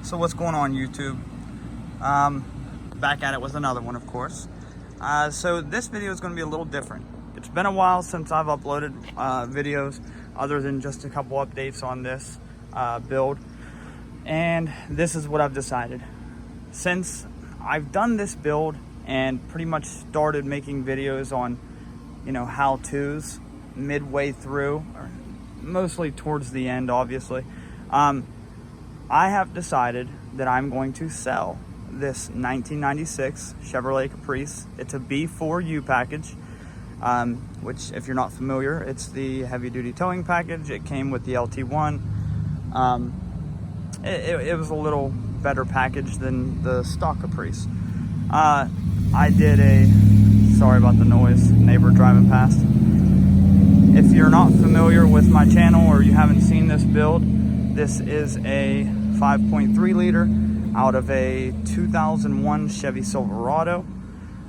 So what's going on, YouTube? Back at it with another one, of course. So this video is going to be a little different. It's been a while since I've uploaded videos other than just a couple updates on this build. And this is what I've decided. Since I've done this build and pretty much started making videos on, how-tos midway through, or mostly towards the end, obviously, I have decided that I'm going to sell this 1996 Chevrolet Caprice. It's a B4U package, which, if you're not familiar, it's the heavy-duty towing package. It came with the LT1. It was a little better package than the stock Caprice. I did sorry about the noise, neighbor driving past. If you're not familiar with my channel or you haven't seen this build, this is a 5.3 liter out of a 2001 Chevy Silverado.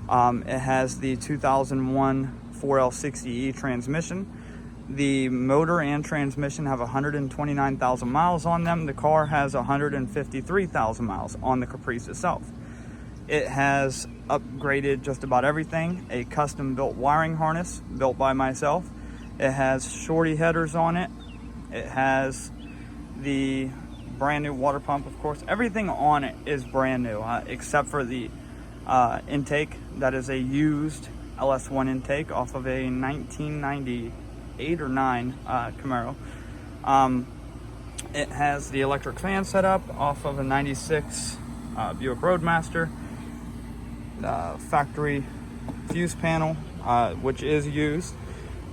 It has the 2001 4L60E transmission. The motor and transmission have 129,000 miles on them. The car has 153,000 miles on the Caprice itself. It has upgraded just about everything. A custom built wiring harness built by myself. It has shorty headers on it. It has the brand new water pump, of course. Everything on it is brand new, except for the intake. That is a used LS1 intake off of a 1998 or 9 Camaro. It has the electric fan set up off of a 96 Buick Roadmaster. Factory fuse panel, which is used.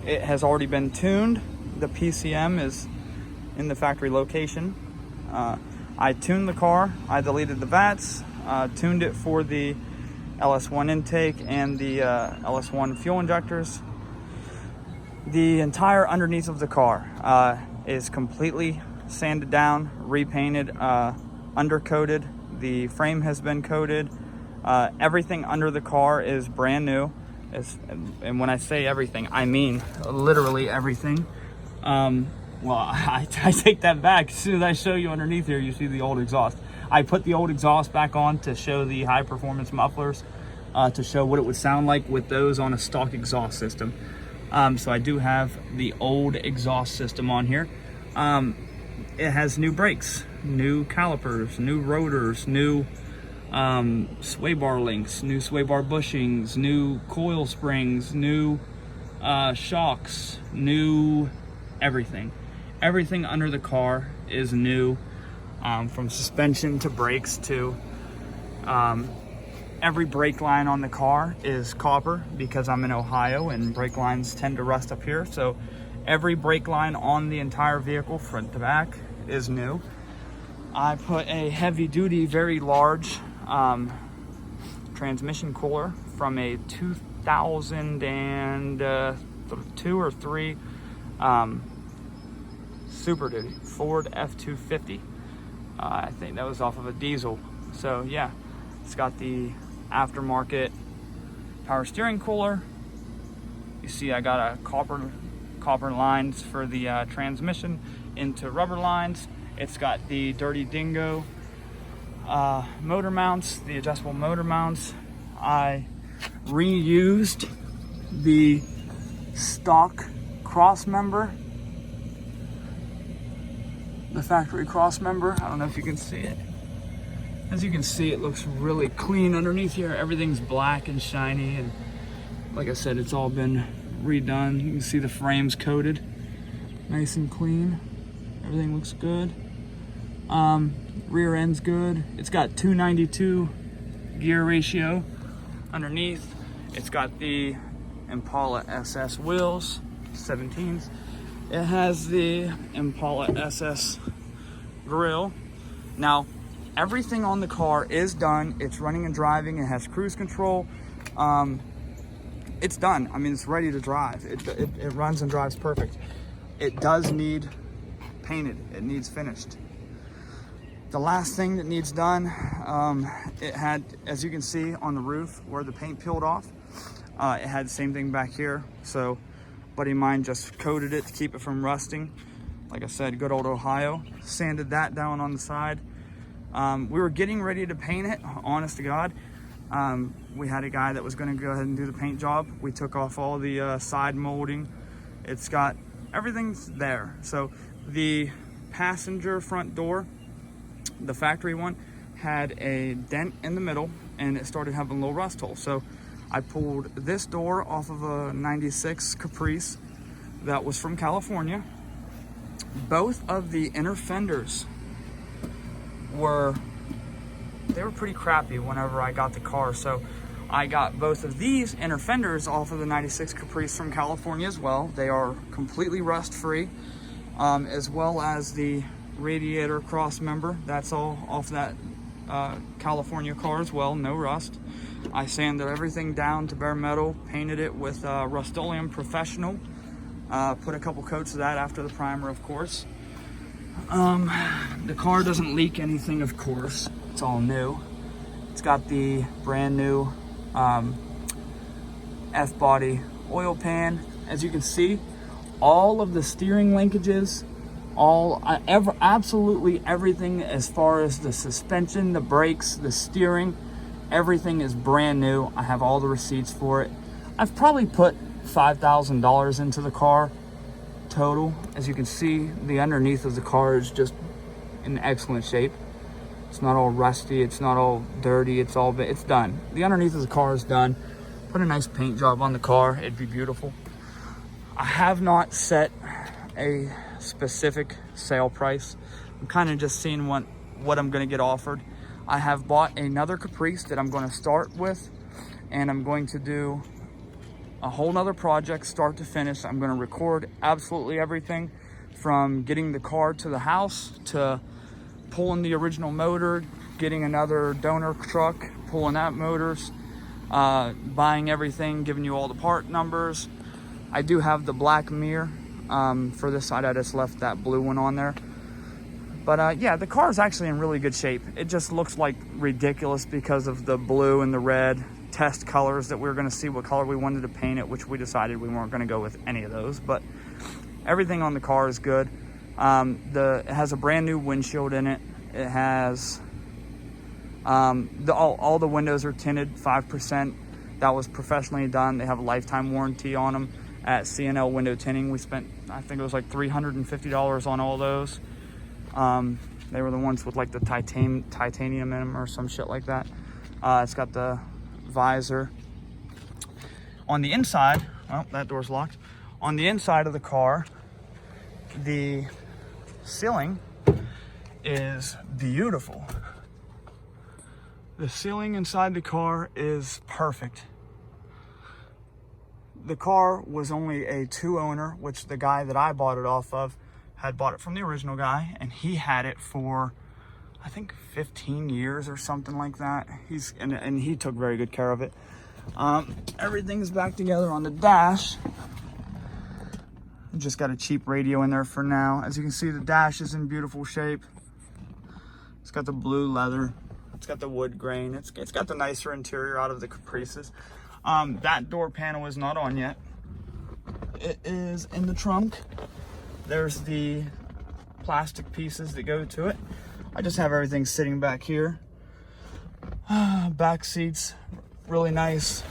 It has already been tuned. The PCM is in the factory location. I tuned the car. I deleted the VATs, tuned it for the LS1 intake and the LS1 fuel injectors. The entire underneath of the car is completely sanded down, repainted, undercoated. The frame has been coated. Everything under the car is brand new. And when I say everything, I mean literally everything. Well, I take that back. As soon as I show you underneath here, you see the old exhaust. I put the old exhaust back on to show the high performance mufflers, to show what it would sound like with those on a stock exhaust system. So I do have the old exhaust system on here. It has new brakes, new calipers, new rotors, new sway bar links, new sway bar bushings, new coil springs, new shocks, new everything. Everything under the car is new, from suspension to brakes to every brake line on the car is copper because I'm in Ohio and brake lines tend to rust up here. So every brake line on the entire vehicle, front to back, is new. I put a heavy duty, very large transmission cooler from a 2002 or 3 Super Duty Ford F-250. I think that was off of a diesel. So yeah, it's got the aftermarket power steering cooler. You see I got a copper lines for the transmission into rubber lines. It's got the Dirty Dingo motor mounts, the adjustable motor mounts. I reused the stock cross member, the factory cross member. I don't know if you can see it. As you can see, it looks really clean underneath here. Everything's black and shiny, and like I said, it's all been redone. You can see the frame's coated, nice and clean. Everything looks good. Rear end's good. It's got 292 gear ratio underneath. It's got the Impala SS wheels, 17s. It has the Impala SS grille. Now, everything on the car is done. It's running and driving. It has cruise control. It's done. I mean, it's ready to drive. It runs and drives perfect. It does need painted. It needs finished. The last thing that needs done, it had, as you can see on the roof where the paint peeled off, it had the same thing back here. So a buddy of mine just coated it to keep it from rusting. Like I said, good old Ohio. Sanded that down on the side. We were getting ready to paint it, honest to God. We had a guy that was going to go ahead and do the paint job. We took off all the side molding. It's got, everything's there. So the passenger front door, the factory one, had a dent in the middle and it started having a little rust hole. So I pulled this door off of a 96 Caprice that was from California. Both of the inner fenders were pretty crappy whenever I got the car. So I got both of these inner fenders off of the 96 Caprice from California as well. They are completely rust free, as well as the radiator cross member. That's all off that California car as well, no rust. I sanded everything down to bare metal, painted it with Rust-Oleum Professional, put a couple coats of that after the primer, of course. The car doesn't leak anything, of course. It's all new. It's got the brand new F-body oil pan. As you can see, all of the steering linkages, absolutely everything as far as the suspension, the brakes, the steering, everything is brand new. I have all the receipts for it. I've probably put $5,000 into the car total. As you can see, the underneath of the car is just in excellent shape. It's not all rusty, it's not all dirty, it's done. The underneath of the car is done. Put a nice paint job on the car, it'd be beautiful. I have not set a specific sale price. I'm kind of just seeing what I'm gonna get offered. I have bought another Caprice that I'm gonna start with, and I'm going to do a whole nother project, start to finish. I'm gonna record absolutely everything from getting the car to the house, to pulling the original motor, getting another donor truck, pulling that motors, buying everything, giving you all the part numbers. I do have the black mirror. For this side, I just left that blue one on there. But yeah, the car is actually in really good shape. It just looks like ridiculous because of the blue and the red test colors that we were gonna see what color we wanted to paint it, which we decided we weren't gonna go with any of those, but everything on the car is good. It has a brand new windshield in it. It has, all the windows are tinted 5%. That was professionally done. They have a lifetime warranty on them at C&L Window Tinting. We spent, I think it was like $350 on all those. They were the ones with like the titanium in them or some shit like that. It's got the visor. On the inside, well, that door's locked. On the inside of the car, the ceiling is beautiful. The ceiling inside the car is perfect. The car was only a 2-owner, which the guy that I bought it off of had bought it from the original guy, and he had it for, I think, 15 years or something like that. And he took very good care of it. Everything's back together on the dash. Just got a cheap radio in there for now. As you can see, the dash is in beautiful shape. It's got the blue leather. It's got the wood grain. It's got the nicer interior out of the Caprices. That door panel is not on yet. It is in the trunk. There's the plastic pieces that go to it. I just have everything sitting back here. Back seats, really nice.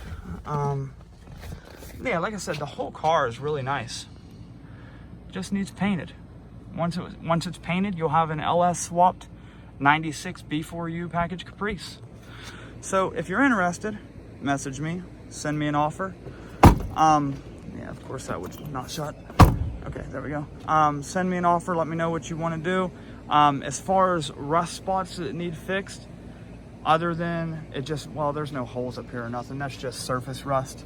Yeah, like I said, the whole car is really nice. Just needs painted. Once it's painted, you'll have an LS Swapped 96 B4U package Caprice. So if you're interested, message me, send me an offer. Yeah, of course that would not shut. Okay, there we go. Send me an offer, let me know what you want to do. As far as rust spots that need fixed, other than it just, well, there's no holes up here or nothing. That's just surface rust.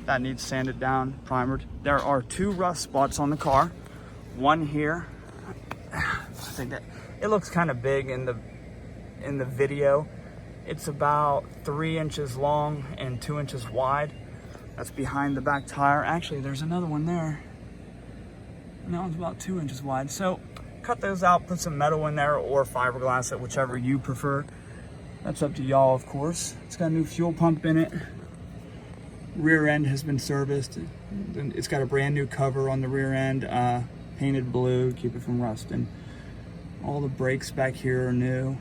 That needs sanded down, primered. There are 2 rust spots on the car. One here. I think that it looks kind of big in the video. It's about 3 inches long and 2 inches wide. That's behind the back tire. Actually, there's another one there. No, it's about 2 inches wide. So cut those out, put some metal in there or fiberglass it, whichever you prefer. That's up to y'all, of course. It's got a new fuel pump in it. Rear end has been serviced. It's got a brand new cover on the rear end, painted blue, keep it from rusting. All the brakes back here are new.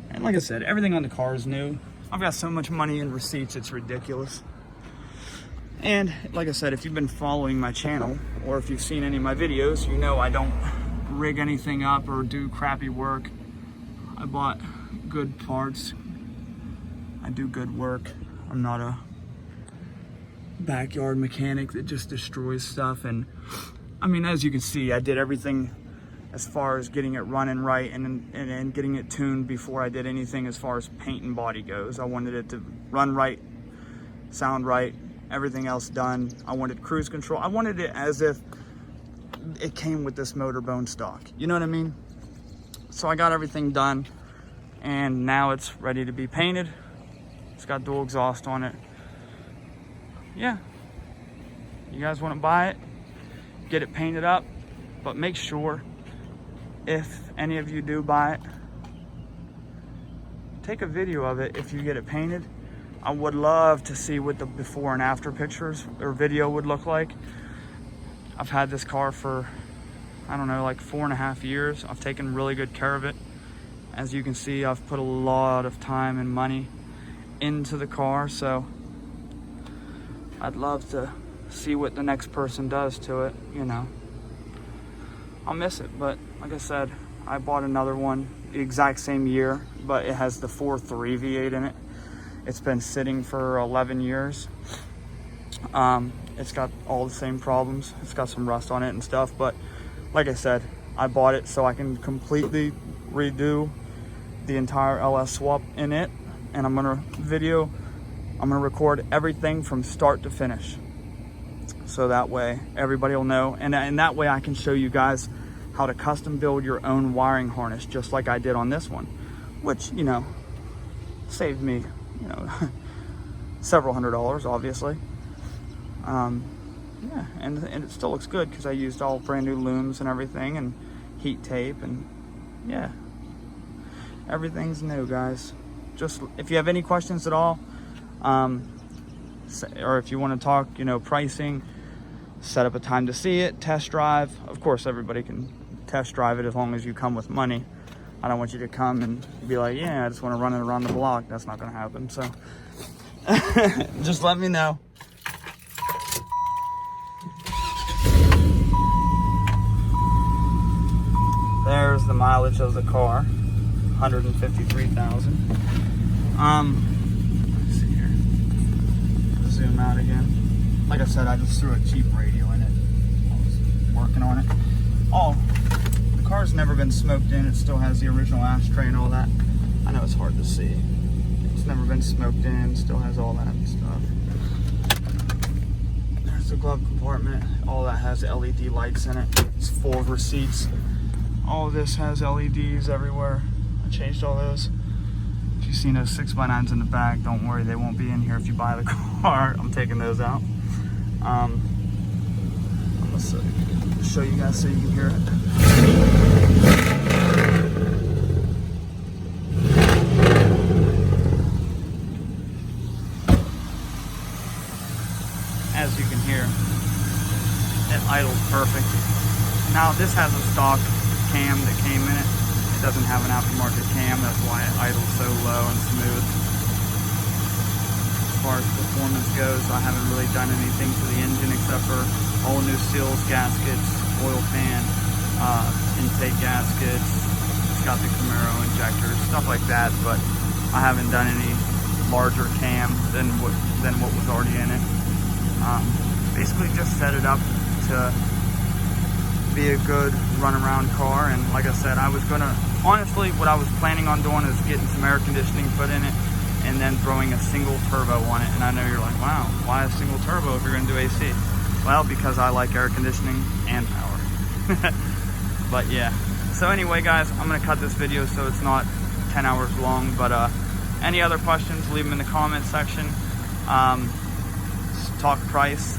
And like I said, everything on the car is new. I've got so much money in receipts, it's ridiculous. And like I said, if you've been following my channel, or if you've seen any of my videos, you know I don't rig anything up or do crappy work. I bought good parts. I do good work. I'm not a backyard mechanic that just destroys stuff. And I mean, as you can see, I did everything as far as getting it running right and getting it tuned before I did anything as far as paint and body goes. I wanted it to run right, sound right, everything else done. I wanted cruise control. I wanted it as if it came with this motor bone stock. You know what I mean? So I got everything done, and now it's ready to be painted. It's got dual exhaust on it. Yeah, you guys want to buy it, get it painted up, but make sure, if any of you do buy it, take a video of it if you get it painted. I would love to see what the before and after pictures or video would look like. I've had this car for, I don't know, like 4.5 years. I've taken really good care of it. As you can see, I've put a lot of time and money into the car, so I'd love to see what the next person does to it, you know. I'll miss it, but like I said, I bought another one the exact same year, but it has the 4.3 V8 in it. It's been sitting for 11 years. It's got all the same problems. It's got some rust on it and stuff, but like I said, I bought it so I can completely redo the entire LS swap in it, and I'm gonna record everything from start to finish, so that way everybody will know, and that way I can show you guys how to custom build your own wiring harness, just like I did on this one, which, you know, saved me, you know, several $100s, obviously. Yeah, and it still looks good because I used all brand new looms and everything, and heat tape, and yeah, everything's new, guys. Just if you have any questions at all, or if you want to talk, you know, pricing, set up a time to see it, test drive. Of course, everybody can test drive it as long as you come with money. I don't want you to come and be like, yeah, I just want to run it around the block. That's not going to happen. So just let me know. There's the mileage of the car, 153,000. Let's see here. Zoom out again. Like I said, I just threw a cheap radio in it. I was working on it. Oh, the car's never been smoked in. It still has the original ashtray and all that. I know it's hard to see. It's never been smoked in. Still has all that stuff. There's the glove compartment. All that has LED lights in it. It's full of receipts. All of this has LEDs everywhere. I changed all those. If you've seen those 6x9s in the back, don't worry, they won't be in here if you buy the car. I'm taking those out. I'm gonna show you guys so you can hear it. As you can hear, it idles perfect. Now this has a stock cam that came in it. It doesn't have an aftermarket cam, that's why it idles so low and smooth. As far as performance goes, I haven't really done anything to the engine except for all new seals, gaskets, oil pan, intake gaskets. It's got the Camaro injectors, stuff like that, but I haven't done any larger cam than what was already in it. Basically just set it up to be a good run-around car, and like I said, I was gonna, honestly, what I was planning on doing is getting some air conditioning put in it and then throwing a single turbo on it. And I know you're like, wow, why a single turbo if you're gonna do AC? Well, because I like air conditioning and power. But yeah, so anyway guys, I'm gonna cut this video so it's not 10 hours long, but any other questions, leave them in the comment section. Talk price,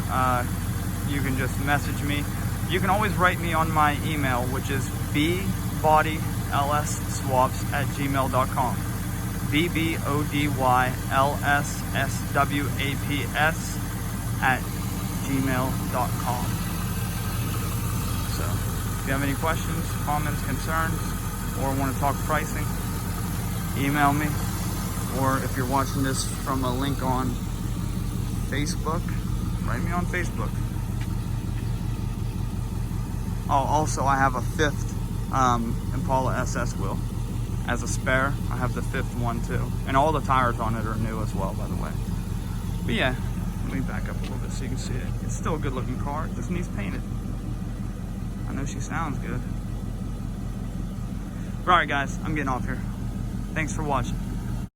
you can just message me. You can always write me on my email, which is bbodylsswaps@gmail.com. bbodylsswaps@gmail.com. So if you have any questions, comments, concerns, or want to talk pricing, email me. Or if you're watching this from a link on Facebook, write me on Facebook. Oh, also I have a 5th Impala SS wheel as a spare. I have the 5th one too. And all the tires on it are new as well, by the way. But yeah, let me back up a little bit so you can see it. It's still a good looking car, it just needs painted. I know she sounds good. Alright guys, I'm getting off here. Thanks for watching.